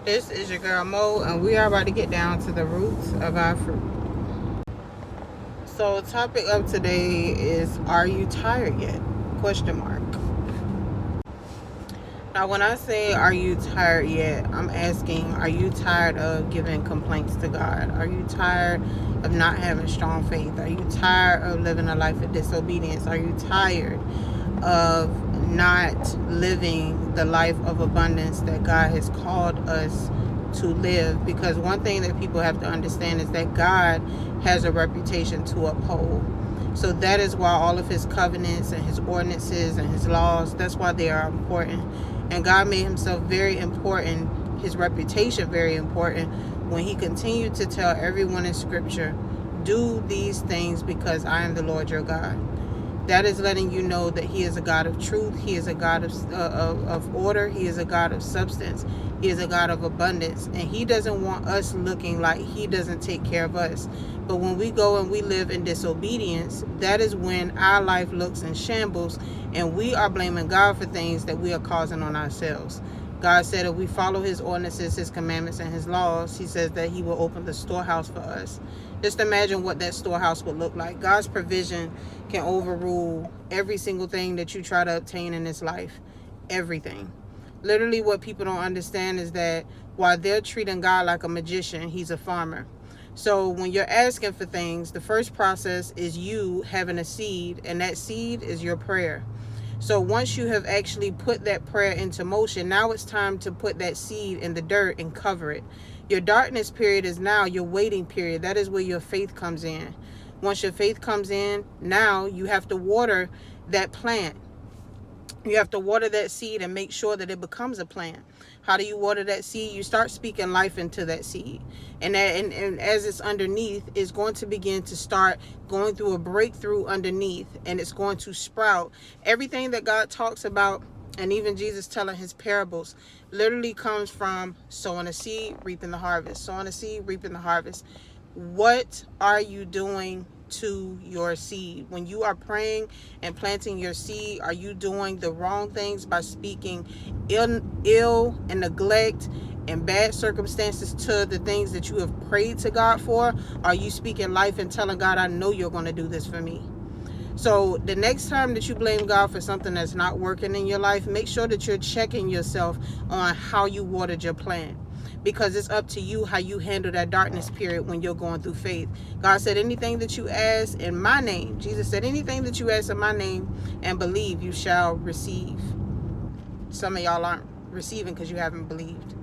This is your girl Mo, and we are about to get down to the roots of our fruit. So, topic of today is: Are you tired yet? Question mark. Now, when I say "Are you tired yet?" I'm asking: Are you tired of giving complaints to God? Are you tired of not having strong faith? Are you tired of living a life of disobedience? Are you tired of not living the life of abundance that God has called us to live? Because one thing that people have to understand is that God has a reputation to uphold. So that is why all of his covenants and his ordinances and his laws, that's why they are important. And God made himself very important, his reputation very important, when he continued to tell everyone in scripture, do these things because I am the Lord your God. That is letting you know that he is a God of truth. He is a God of order. He is a God of substance. He is a God of abundance. And he doesn't want us looking like he doesn't take care of us. But when we go and we live in disobedience, that is when our life looks in shambles and we are blaming God for things that we are causing on ourselves. God said if we follow his ordinances, his commandments, and his laws, he says that he will open the storehouse for us. Just imagine what that storehouse would look like. God's provision can overrule every single thing that you try to obtain in this life. Everything. Literally, what people don't understand is that while they're treating God like a magician, he's a farmer. So when you're asking for things, the first process is you having a seed, and that seed is your prayer. So once you have actually put that prayer into motion, now it's time to put that seed in the dirt and cover it. Your darkness period is now your waiting period. That is where your faith comes in. Once your faith comes in, now you have to water that plant. You have to water that seed and make sure that it becomes a plant. How do you water that seed? You start speaking life into that seed. And as it's underneath, it's going to begin to start going through a breakthrough underneath. And it's going to sprout. Everything that God talks about, and even Jesus telling his parables, literally comes from sowing a seed, reaping the harvest. Sowing a seed, reaping the harvest. What are you doing to your seed? When you are praying and planting your seed, are you doing the wrong things by speaking ill and neglect and bad circumstances to the things that you have prayed to God for? Are you speaking life and telling God, I know you're going to do this for me? So the next time that you blame God for something that's not working in your life, make sure that you're checking yourself on how you watered your plant. Because it's up to you how you handle that darkness period when you're going through faith. God said anything that you ask in my name, Jesus said anything that you ask in my name and believe, you shall receive. Some of y'all aren't receiving because you haven't believed.